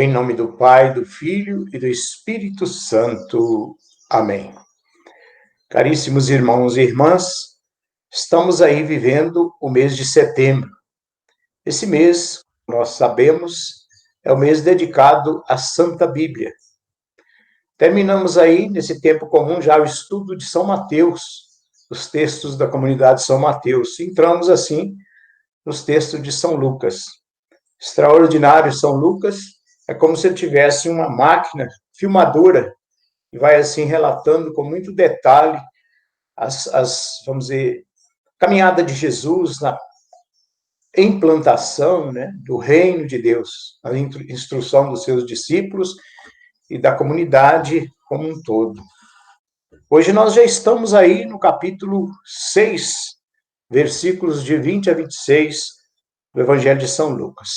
Em nome do Pai, do Filho e do Espírito Santo. Amém. Caríssimos irmãos e irmãs, estamos aí vivendo o mês de setembro. Esse mês, nós sabemos, é o mês dedicado à Santa Bíblia. Terminamos aí, nesse tempo comum, já o estudo de São Mateus, os textos da comunidade São Mateus. Entramos, assim, nos textos de São Lucas. Extraordinário São Lucas. É como se ele tivesse uma máquina filmadora e vai assim relatando com muito detalhe vamos dizer, caminhada de Jesus na implantação, né, do reino de Deus, a instrução dos seus discípulos e da comunidade como um todo. Hoje nós já estamos aí no capítulo 6, versículos de 20 a 26 do Evangelho de São Lucas.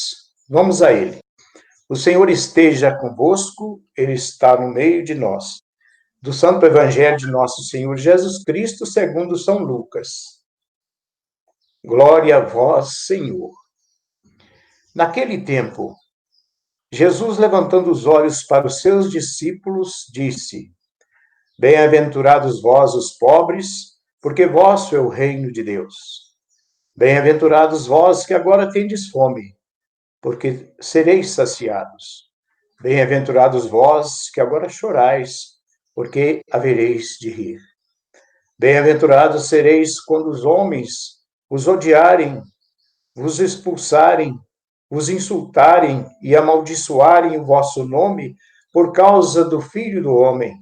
Vamos a ele. O Senhor esteja convosco, Ele está no meio de nós. Do Santo Evangelho de nosso Senhor Jesus Cristo, segundo São Lucas. Glória a vós, Senhor. Naquele tempo, Jesus, levantando os olhos para os seus discípulos, disse: Bem-aventurados vós, os pobres, porque vosso é o reino de Deus. Bem-aventurados vós que agora tendes fome, porque sereis saciados. Bem-aventurados vós que agora chorais, porque havereis de rir. Bem-aventurados sereis quando os homens os odiarem, vos expulsarem, vos insultarem e amaldiçoarem o vosso nome por causa do Filho do Homem.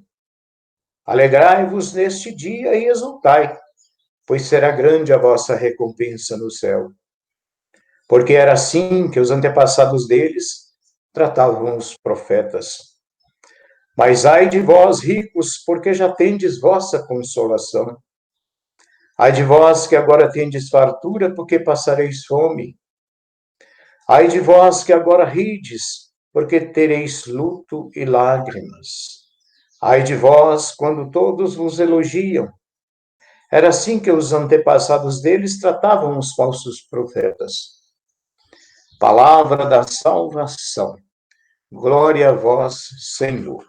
Alegrai-vos neste dia e exultai, pois será grande a vossa recompensa no céu. Porque era assim que os antepassados deles tratavam os profetas. Mas ai de vós, ricos, porque já tendes vossa consolação. Ai de vós que agora tendes fartura, porque passareis fome. Ai de vós que agora rides, porque tereis luto e lágrimas. Ai de vós quando todos vos elogiam. Era assim que os antepassados deles tratavam os falsos profetas. Palavra da salvação. Glória a vós, Senhor.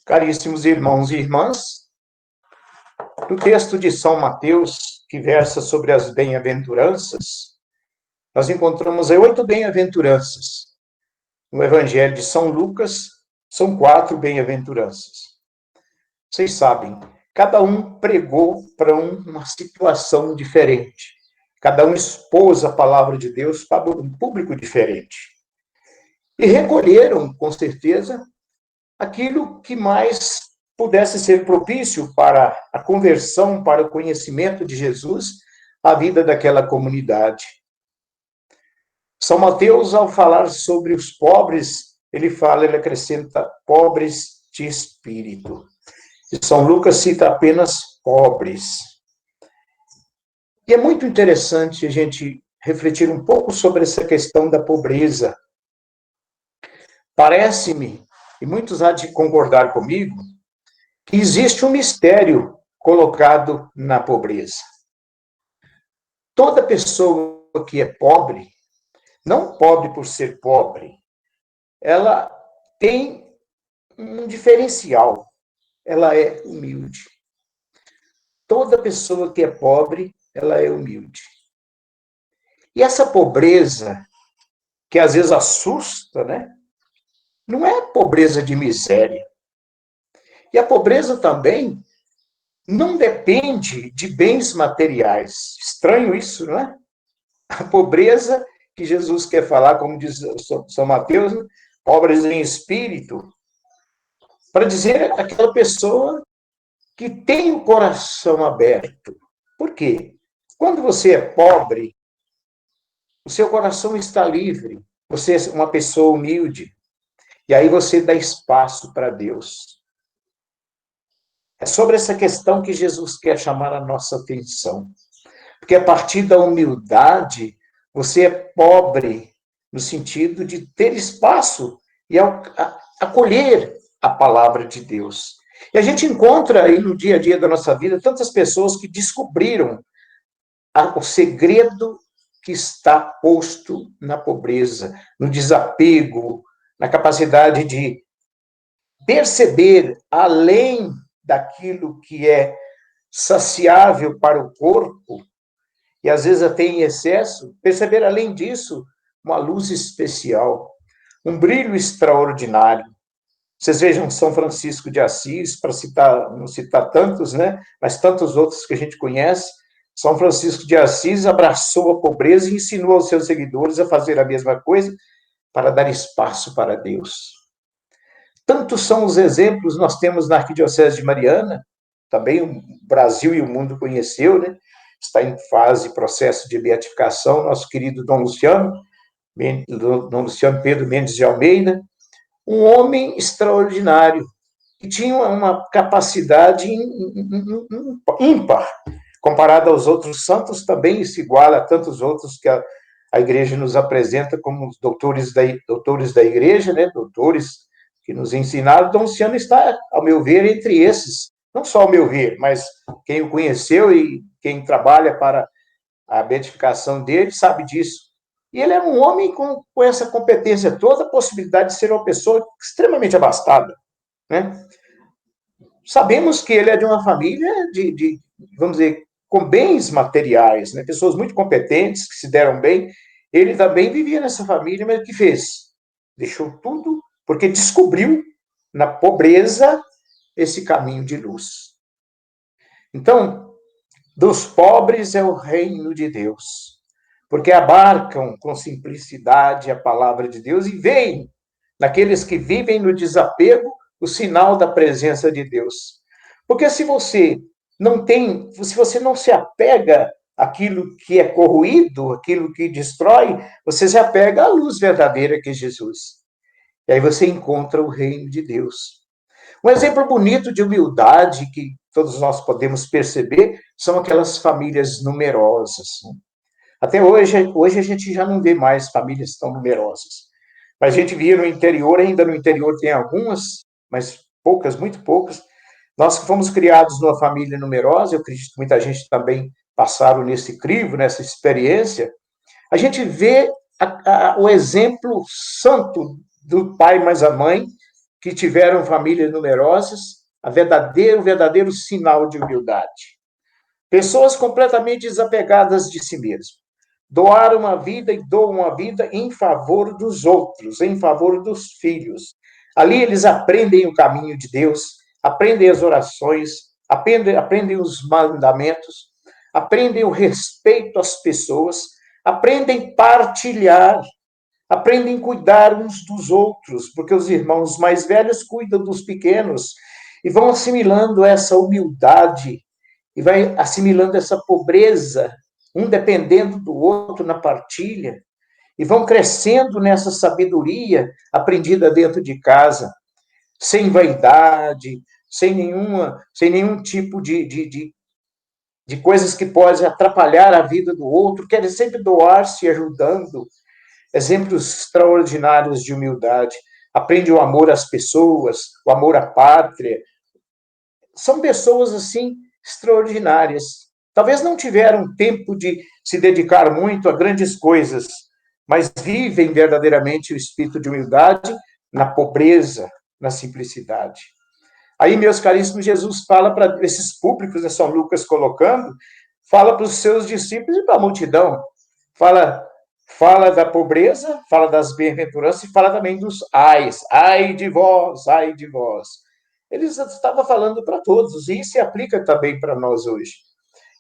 Caríssimos irmãos e irmãs, no texto de São Mateus, que versa sobre as bem-aventuranças, nós encontramos aí 8 bem-aventuranças. No Evangelho de São Lucas, são 4 bem-aventuranças. Vocês sabem, cada um pregou para uma situação diferente. Cada um expôs a palavra de Deus para um público diferente. E recolheram, com certeza, aquilo que mais pudesse ser propício para a conversão, para o conhecimento de Jesus, a vida daquela comunidade. São Mateus, ao falar sobre os pobres, ele acrescenta pobres de espírito. E São Lucas cita apenas pobres. E é muito interessante a gente refletir um pouco sobre essa questão da pobreza. Parece-me, e muitos há de concordar comigo, que existe um mistério colocado na pobreza. Toda pessoa que é pobre, não pobre por ser pobre, ela tem um diferencial, ela é humilde. Toda pessoa que é pobre, ela é humilde. E essa pobreza, que às vezes assusta, né? Não é pobreza de miséria. E a pobreza também não depende de bens materiais. Estranho isso, não é? A pobreza que Jesus quer falar, como diz São Mateus, né? Pobres em espírito, para dizer aquela pessoa que tem o coração aberto. Por quê? Quando você é pobre, o seu coração está livre. Você é uma pessoa humilde. E aí você dá espaço para Deus. É sobre essa questão que Jesus quer chamar a nossa atenção. Porque a partir da humildade, você é pobre no sentido de ter espaço e acolher a palavra de Deus. E a gente encontra aí no dia a dia da nossa vida tantas pessoas que descobriram o segredo que está posto na pobreza, no desapego, na capacidade de perceber além daquilo que é saciável para o corpo, e às vezes até em excesso, perceber além disso uma luz especial, um brilho extraordinário. Vocês vejam São Francisco de Assis, para citar, não citar tantos, né? Mas tantos outros que a gente conhece. São Francisco de Assis abraçou a pobreza e ensinou aos seus seguidores a fazer a mesma coisa para dar espaço para Deus. Tantos são os exemplos nós temos na Arquidiocese de Mariana, também o Brasil e o mundo conheceu, né? Está em fase, processo de beatificação, nosso querido Dom Luciano Pedro Mendes de Almeida, um homem extraordinário, que tinha uma capacidade ímpar, comparado aos outros santos, também se iguala a tantos outros que a igreja nos apresenta como doutores da igreja, né? Doutores que nos ensinaram. Dom Luciano está, ao meu ver, entre esses, não só ao meu ver, mas quem o conheceu e quem trabalha para a beatificação dele sabe disso. E ele era um homem com essa competência toda, a possibilidade de ser uma pessoa extremamente abastada, né? Sabemos que ele é de uma família vamos dizer, com bens materiais, né? Pessoas muito competentes, que se deram bem. Ele também vivia nessa família, mas o que fez? Deixou tudo, porque descobriu na pobreza esse caminho de luz. Então, dos pobres é o reino de Deus, porque abarcam com simplicidade a palavra de Deus e veem naqueles que vivem no desapego o sinal da presença de Deus. Porque se você não se apega àquilo que é corroído, àquilo que destrói, você se apega à luz verdadeira que é Jesus. E aí você encontra o reino de Deus. Um exemplo bonito de humildade que todos nós podemos perceber são aquelas famílias numerosas. Até hoje a gente já não vê mais famílias tão numerosas. Mas a gente via no interior, ainda no interior tem algumas, mas poucas, muito poucas. Nós que fomos criados numa família numerosa, eu acredito que muita gente também passaram nesse crivo, nessa experiência, a gente vê o exemplo santo do pai mais a mãe, que tiveram famílias numerosas, o verdadeiro sinal de humildade. Pessoas completamente desapegadas de si mesmo. Doaram a vida e doam a vida em favor dos outros, em favor dos filhos. Ali eles aprendem o caminho de Deus, aprendem as orações, aprendem os mandamentos, aprendem o respeito às pessoas, aprendem a partilhar, aprendem a cuidar uns dos outros, porque os irmãos mais velhos cuidam dos pequenos e vão assimilando essa humildade e vai assimilando essa pobreza, um dependendo do outro na partilha, e vão crescendo nessa sabedoria aprendida dentro de casa, sem vaidade, sem nenhum tipo de coisas que podem atrapalhar a vida do outro, querem sempre doar-se ajudando. Exemplos extraordinários de humildade. Aprende o amor às pessoas, o amor à pátria. São pessoas, assim, extraordinárias. Talvez não tiveram tempo de se dedicar muito a grandes coisas, mas vivem verdadeiramente o espírito de humildade na pobreza, na simplicidade. Aí, meus caríssimos, Jesus fala para esses públicos, né, São Lucas colocando, fala para os seus discípulos e para a multidão. Fala da pobreza, fala das bem-aventuranças e fala também dos ais. Ai de vós, ai de vós. Ele estava falando para todos, e isso se aplica também para nós hoje.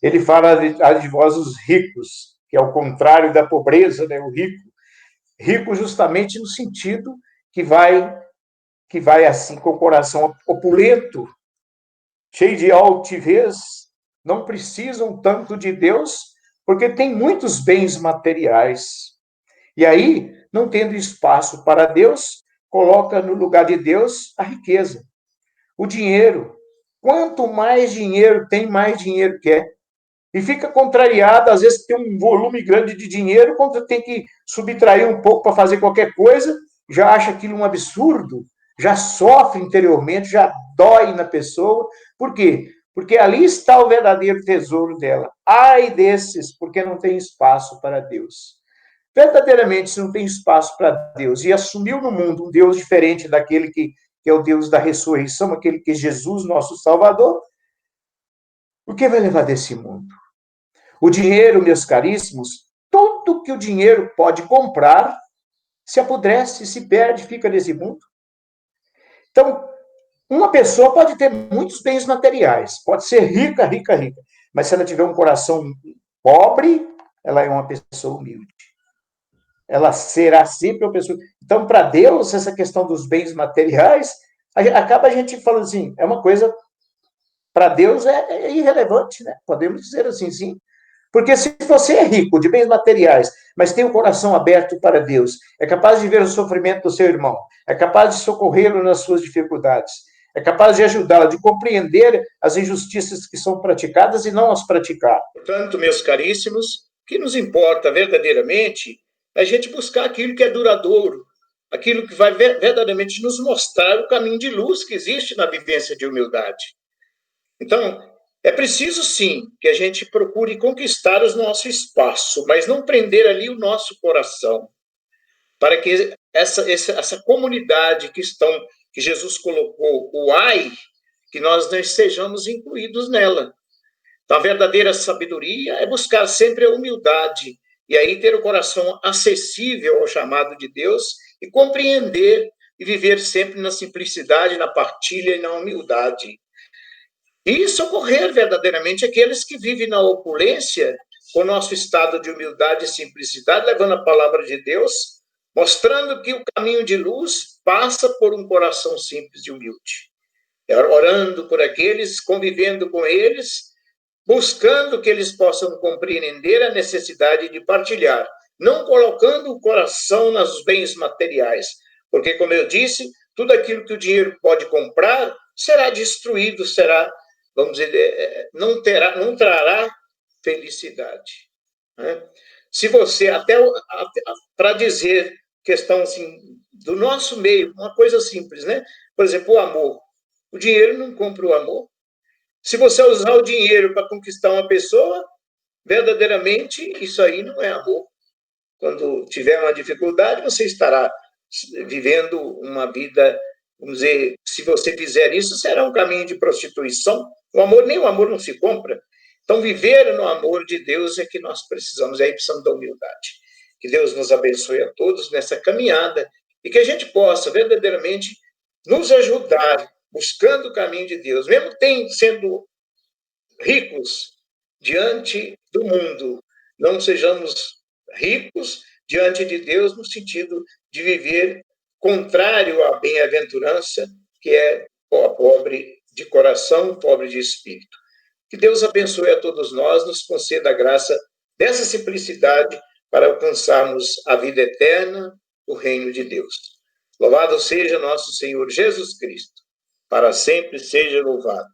Ele fala ai de vós os ricos, que é o contrário da pobreza, né? O rico. Rico justamente no sentido que vai assim com o coração opulento, cheio de altivez, não precisam tanto de Deus, porque tem muitos bens materiais. E aí, não tendo espaço para Deus, coloca no lugar de Deus a riqueza, o dinheiro. Quanto mais dinheiro tem, mais dinheiro quer. E fica contrariado, às vezes tem um volume grande de dinheiro, quando tem que subtrair um pouco para fazer qualquer coisa, já acha aquilo um absurdo, já sofre interiormente, já dói na pessoa. Por quê? porque ali está o verdadeiro tesouro dela. Ai desses, porque não tem espaço para Deus. Verdadeiramente, se não tem espaço para Deus e assumiu no mundo um Deus diferente daquele que é o Deus da ressurreição, aquele que é Jesus, nosso Salvador, o que vai levar desse mundo? O dinheiro, meus caríssimos, tudo que o dinheiro pode comprar, se apodrece, se perde, fica nesse mundo. Então, uma pessoa pode ter muitos bens materiais, pode ser rica, rica, rica, mas se ela tiver um coração pobre, ela é uma pessoa humilde. Ela será sempre uma pessoa. Então, para Deus, essa questão dos bens materiais, acaba a gente falando assim, é uma coisa, para Deus é irrelevante, né? Podemos dizer assim, sim. Porque se você é rico de bens materiais, mas tem o coração aberto para Deus, é capaz de ver o sofrimento do seu irmão, é capaz de socorrê-lo nas suas dificuldades, é capaz de ajudá-lo, de compreender as injustiças que são praticadas e não as praticar. Portanto, meus caríssimos, o que nos importa verdadeiramente é a gente buscar aquilo que é duradouro, aquilo que vai verdadeiramente nos mostrar o caminho de luz que existe na vivência de humildade. Então, é preciso, sim, que a gente procure conquistar o nosso espaço, mas não prender ali o nosso coração, para que essa comunidade que Jesus colocou, o ai, que nós não sejamos incluídos nela. Então, a verdadeira sabedoria é buscar sempre a humildade, e aí ter o coração acessível ao chamado de Deus e compreender e viver sempre na simplicidade, na partilha e na humildade. E socorrer verdadeiramente aqueles que vivem na opulência, com o nosso estado de humildade e simplicidade, levando a palavra de Deus, mostrando que o caminho de luz passa por um coração simples e humilde. Orando por aqueles, convivendo com eles, buscando que eles possam compreender a necessidade de partilhar, não colocando o coração nos bens materiais, porque, como eu disse, tudo aquilo que o dinheiro pode comprar será destruído, será, vamos dizer, não trará felicidade. Né? Se você, até para dizer questão assim, do nosso meio, uma coisa simples, né? Por exemplo, o amor. O dinheiro não compra o amor. Se você usar o dinheiro para conquistar uma pessoa, verdadeiramente isso aí não é amor. Quando tiver uma dificuldade, você estará vivendo uma vida, vamos dizer, se você fizer isso, será um caminho de prostituição. O amor, nem o amor não se compra. Então, viver no amor de Deus é que nós precisamos, aí precisamos da humildade. Que Deus nos abençoe a todos nessa caminhada e que a gente possa verdadeiramente nos ajudar buscando o caminho de Deus, mesmo sendo ricos diante do mundo, não sejamos ricos diante de Deus no sentido de viver contrário à bem-aventurança, que é pobre de coração, pobre de espírito. Que Deus abençoe a todos nós, nos conceda a graça dessa simplicidade para alcançarmos a vida eterna, o reino de Deus. Louvado seja nosso Senhor Jesus Cristo, para sempre seja louvado.